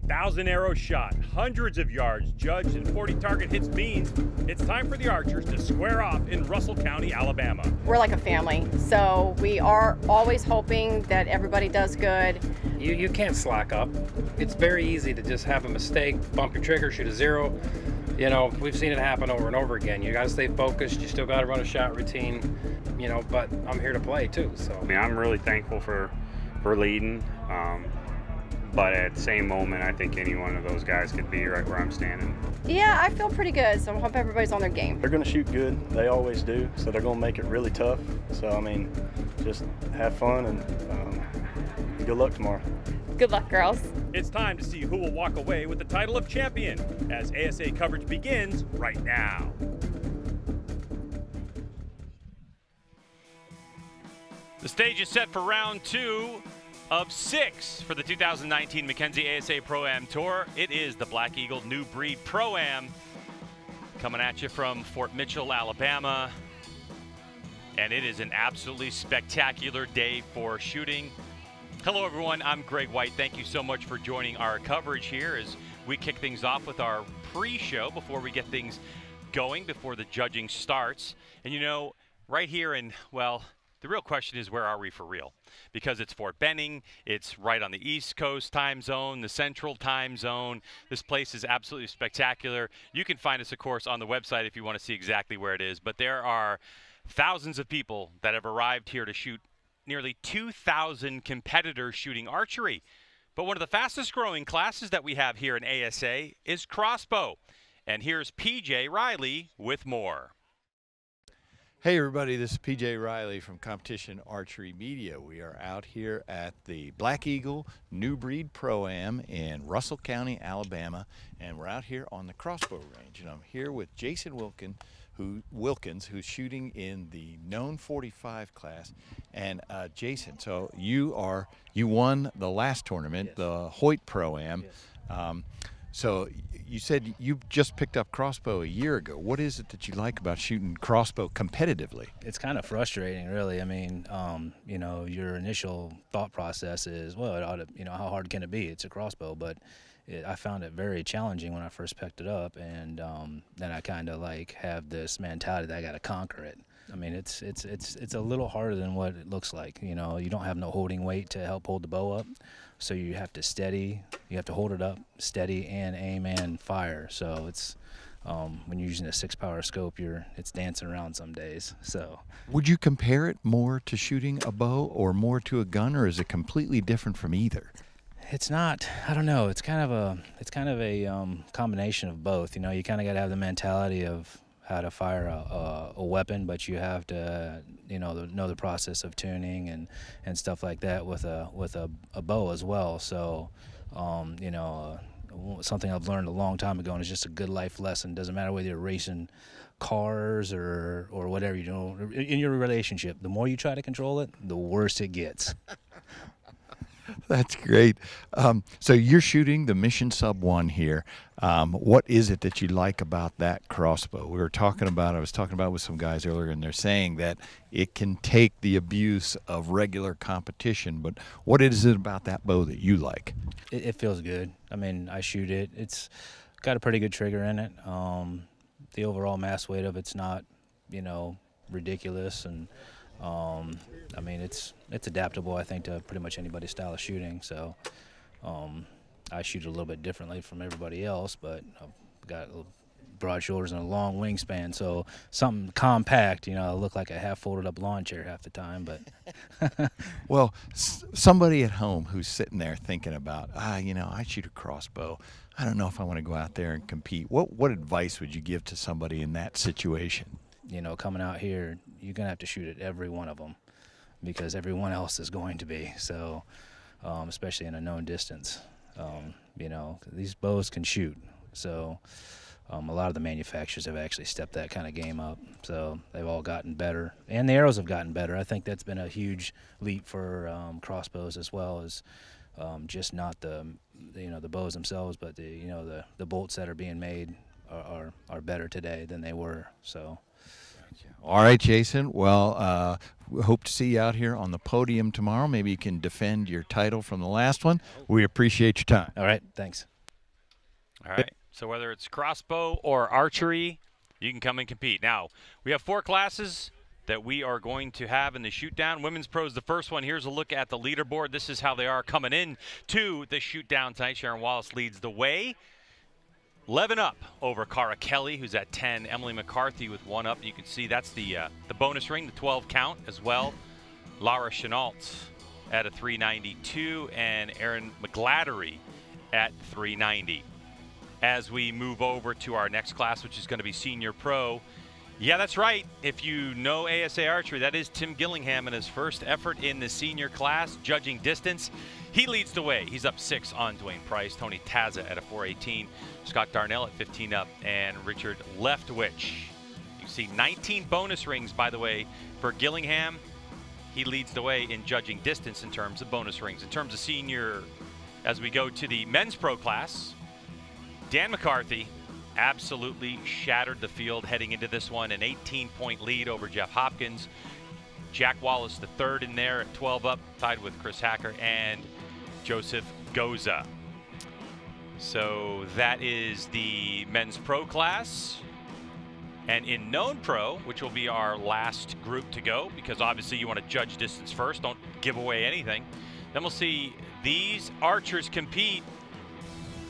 1,000 arrows shot, hundreds of yards judged, and 40 target hits means it's time for the Archers to square off in Russell County, Alabama. We're like a family, so we are always hoping that everybody does good. You can't slack up. It's very easy to just have a mistake, bump your trigger, shoot a zero. You know, we've seen it happen over and over again. You got to stay focused. You still got to run a shot routine, you know, but I'm here to play too. So I mean, I'm really thankful for leading. But at the same moment, I think any one of those guys could be right where I'm standing. Yeah, I feel pretty good, so I hope everybody's on their game. They're going to shoot good. They always do, so they're going to make it really tough. So, I mean, just have fun and good luck tomorrow. Good luck, girls. It's time to see who will walk away with the title of champion as ASA coverage begins right now. The stage is set for round 2 of 6 for the 2019 Mackenzie ASA Pro-Am Tour. It is the Black Eagle New Breed Pro-Am coming at you from Fort Mitchell, Alabama. And it is an absolutely spectacular day for shooting. Hello everyone, I'm Greg White. Thank you so much for joining our coverage here as we kick things off with our pre-show before we get things going, before the judging starts. And you know, right here in, well, the real question is, where are we for real? Because it's Fort Benning, it's right on the East Coast time zone, the Central time zone. This place is absolutely spectacular. You can find us, of course, on the website if you want to see exactly where it is. But there are thousands of people that have arrived here to shoot, nearly 2,000 competitors shooting archery. But one of the fastest growing classes that we have here in ASA is Crossbow. And here's PJ Riley with more. Hey everybody, this is PJ Riley from Competition Archery Media. We are out here at the Black Eagle New Breed Pro-Am in Russell County, Alabama, and we're out here on the Crossbow range. And I'm here with Jason Wilkins, who's shooting in the known 45 class. And Jason, so you won the last tournament, yes, the Hoyt Pro-Am. Yes. So you said you just picked up Crossbow a year ago. What is it that you like about shooting Crossbow competitively? It's kind of frustrating, really. I mean, you know, your initial thought process is, well, it ought to, you know, how hard can it be? It's a Crossbow, but I found it very challenging when I first picked it up, and then I kind of like have this mentality that I got to conquer it. I mean, it's a little harder than what it looks like. You know, you don't have no holding weight to help hold the bow up, so you have to steady. You have to hold it up, steady, and aim and fire. So it's when you're using a 6-power scope, it's dancing around some days. So would you compare it more to shooting a bow or more to a gun, or is it completely different from either? It's not. I don't know. It's kind of a combination of both. You know, you kind of got to have the mentality of how to fire a weapon, but you have to, you know the process of tuning and stuff like that with a bow as well. So, you know, something I've learned a long time ago, and it's just a good life lesson. Doesn't matter whether you're racing cars or whatever you do in your relationship. The more you try to control it, the worse it gets. That's great. So you're shooting the Mission Sub 1 here. What is it that you like about that crossbow? I was talking about with some guys earlier, and they're saying that it can take the abuse of regular competition, but what is it about that bow that you like? It feels good. I mean, I shoot it. It's got a pretty good trigger in it. The overall mass weight of it's not, you know, ridiculous, and I mean, it's adaptable, I think, to pretty much anybody's style of shooting. So I shoot a little bit differently from everybody else, but I've got broad shoulders and a long wingspan, so something compact, you know, I look like a half-folded up lawn chair half the time. But well, somebody at home who's sitting there thinking about, you know, I shoot a crossbow, I don't know if I want to go out there and compete. What advice would you give to somebody in that situation? You know, coming out here, you're going to have to shoot at every one of them because everyone else is going to be. So, especially in a known distance, you know, these bows can shoot. So, a lot of the manufacturers have actually stepped that kind of game up. So, they've all gotten better. And the arrows have gotten better. I think that's been a huge leap for crossbows as well as just not the, you know, the bows themselves, but the, you know, the bolts that are being made are better today than they were. So. All right, Jason. Well, we hope to see you out here on the podium tomorrow. Maybe you can defend your title from the last one. We appreciate your time. All right, thanks. All right. So whether it's crossbow or archery, you can come and compete. Now, we have 4 classes that we are going to have in the Shootdown. Women's Pro is the first one. Here's a look at the leaderboard. This is how they are coming in to the Shootdown tonight. Sharon Wallace leads the way. 11 up over Cara Kelly, who's at 10. Emily McCarthy with 1 up. You can see that's the bonus ring, the 12 count as well. Laura Chenault at a 392, and Erin McGladdery at 390. As we move over to our next class, which is going to be Senior Pro. Yeah, that's right. If you know ASA Archery, that is Tim Gillingham in his first effort in the senior class, judging distance. He leads the way. He's up 6 on Dwayne Price, Tony Taza at a 418, Scott Darnell at 15 up, and Richard Leftwich. You see 19 bonus rings, by the way, for Gillingham. He leads the way in judging distance in terms of bonus rings. In terms of senior, as we go to the men's pro class, Dan McCarthy absolutely shattered the field heading into this one, an 18-point lead over Jeff Hopkins. Jack Wallace, the third in there at 12 up, tied with Chris Hacker and Joseph Goza. So that is the men's pro class. And in known pro, which will be our last group to go, because obviously you want to judge distance first, don't give away anything. Then we'll see these archers compete.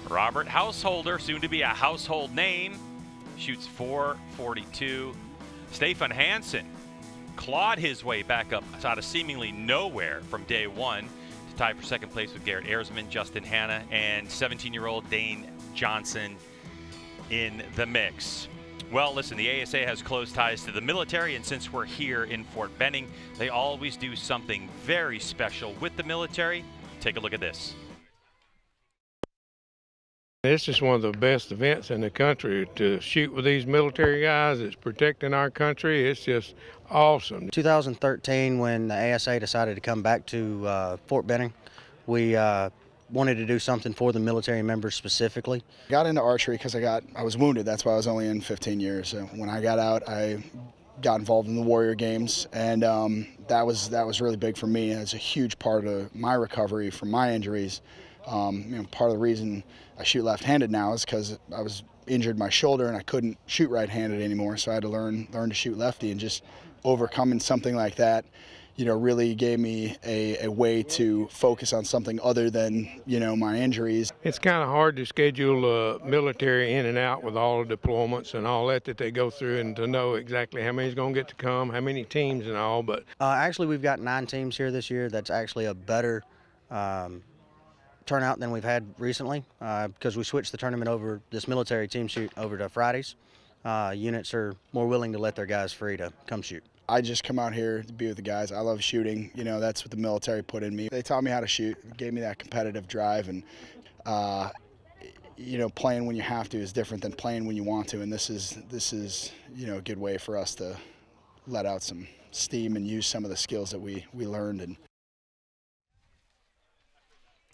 Robert Householder, soon to be a household name, shoots 442. Stefan Hansen clawed his way back up out of seemingly nowhere from day one to tie for second place with Garrett Erzman, Justin Hanna, and 17-year-old Dane Johnson in the mix. Well, listen, the ASA has close ties to the military, and since we're here in Fort Benning, they always do something very special with the military. Take a look at this. It's just one of the best events in the country to shoot with these military guys. It's protecting our country. It's just awesome. 2013, when the ASA decided to come back to Fort Benning, we wanted to do something for the military members specifically. Got into archery because I was wounded. That's why I was only in 15 years. So when I got out, I got involved in the Warrior Games, and that was really big for me. It's a huge part of my recovery from my injuries. Part of the reason I shoot left-handed now is because I was injured my shoulder and I couldn't shoot right-handed anymore, so I had to learn to shoot lefty, and just overcoming something like that, really gave me a way to focus on something other than, my injuries. It's kind of hard to schedule military in and out with all the deployments and all that they go through, and to know exactly how many's going to get to come, how many teams and all. But actually, we've got 9 teams here this year. That's actually a better turnout than we've had recently, because we switched the tournament over, this military team shoot over to Fridays. Units are more willing to let their guys free to come shoot. I just come out here to be with the guys. I love shooting. That's what the military put in me. They taught me how to shoot, gave me that competitive drive, and playing when you have to is different than playing when you want to. And this is a good way for us to let out some steam and use some of the skills that we learned. And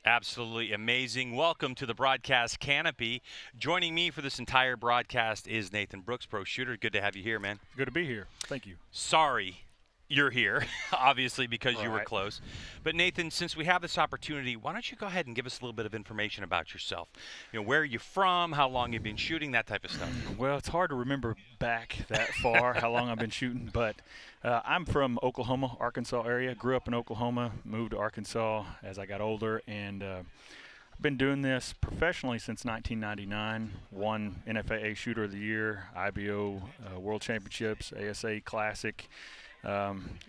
absolutely amazing. Welcome to the broadcast canopy. Joining me for this entire broadcast is Nathan Brooks, pro shooter. Good to have you here, man. Good to be here. Thank you. Sorry you're here, obviously, because you were close. But Nathan, since we have this opportunity, why don't you go ahead and give us a little bit of information about yourself? Where are you from, how long you've been shooting, that type of stuff. Well, it's hard to remember back that far how long I've been shooting, but I'm from Oklahoma, Arkansas area. Grew up in Oklahoma, moved to Arkansas as I got older, and I've been doing this professionally since 1999. Won NFAA Shooter of the Year, IBO World Championships, ASA Classic.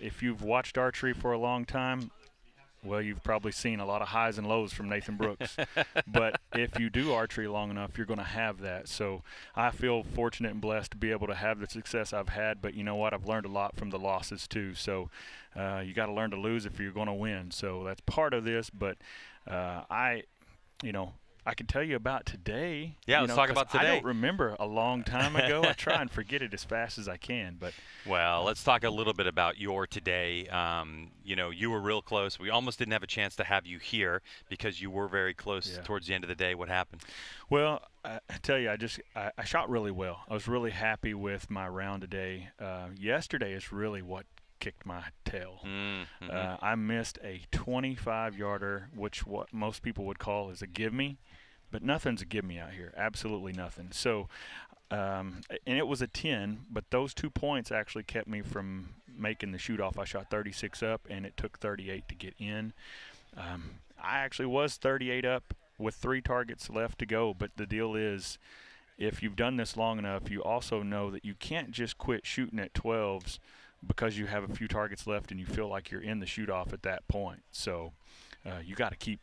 If you've watched archery for a long time, well, you've probably seen a lot of highs and lows from Nathan Brooks. But if you do archery long enough, you're going to have that. So I feel fortunate and blessed to be able to have the success I've had. But you know what? I've learned a lot from the losses too. So you got to learn to lose if you're going to win. So that's part of this. But I can tell you about today. Yeah, let's talk about today. I don't remember a long time ago. I try and forget it as fast as I can. But well, let's talk a little bit about your today. You know, you were real close. We almost didn't have a chance to have you here because you were very close towards the end of the day. What happened? Well, I tell you, I shot really well. I was really happy with my round today. Yesterday is really what kicked my tail. I missed a 25-yarder, which what most people would call is a give me, but nothing's a give me out here. Absolutely nothing. So, and it was a 10, but those 2 points actually kept me from making the shoot off. I shot 36 up, and it took 38 to get in. I actually was 38 up with 3 targets left to go, but the deal is, if you've done this long enough, you also know that you can't just quit shooting at 12s because you have a few targets left and you feel like you're in the shoot-off at that point. So you got to keep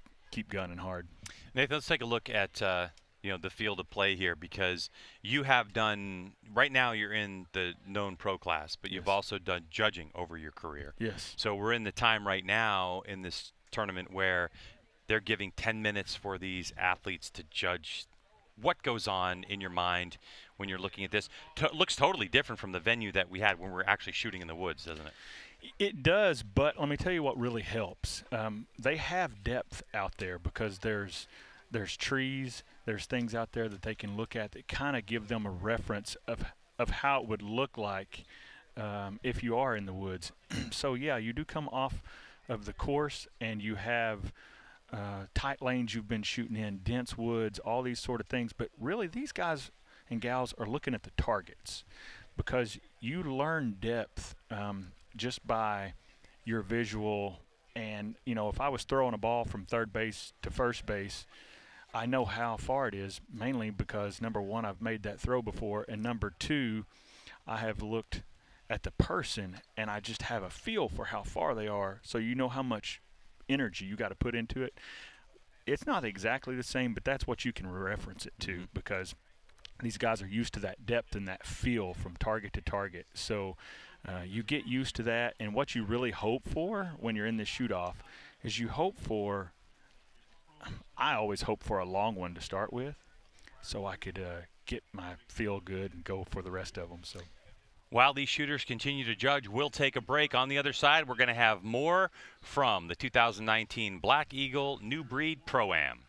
gunning hard. Nathan, let's take a look at you know, the field of play here, because you have done, right now you're in the known pro class, but you've also done judging over your career. Yes. So we're in the time right now in this tournament where they're giving 10 minutes for these athletes to judge. What goes on in your mind when you're looking at this? Looks totally different from the venue that we had when we were actually shooting in the woods, doesn't it? It does, but let me tell you what really helps. They have depth out there because there's trees, there's things out there that they can look at that kind of give them a reference of how it would look like if you are in the woods. So yeah, you do come off of the course and you have tight lanes you've been shooting in, dense woods, all these sort of things. But really, these guys and gals are looking at the targets because you learn depth just by your visual. And, you know, if I was throwing a ball from third base to first base, I know how far it is, mainly because, number one, I've made that throw before, and number two, I have looked at the person, and I just have a feel for how far they are, so you know how much energy you got to put into it. It's not exactly the same, but that's what you can reference it to because these guys are used to that depth and that feel from target to target. So you get used to that, and what you really hope for when you're in this shoot-off is you hope for – I always hope for a long one to start with so I could get my feel good and go for the rest of them. So. While these shooters continue to judge, we'll take a break. On the other side, we're going to have more from the 2019 Black Eagle New Breed Pro-Am.